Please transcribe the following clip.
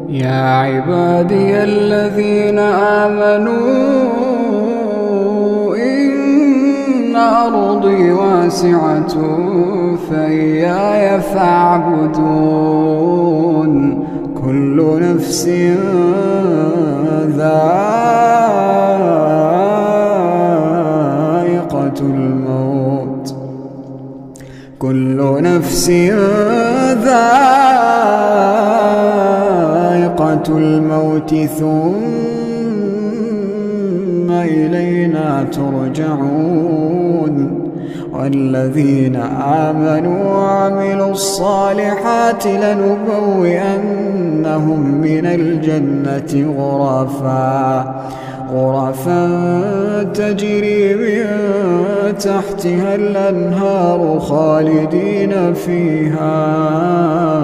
يا عبادي الذين آمنوا إن أرضي واسعة فإياي فاعبدون. كل نفس ذائقة الموت، كل نفس ذائقة الموت ثم إلينا ترجعون. والذين آمنوا وعملوا الصالحات لنبوئنهم من الجنة غرفا تجري من تحتها الأنهار خالدين فيها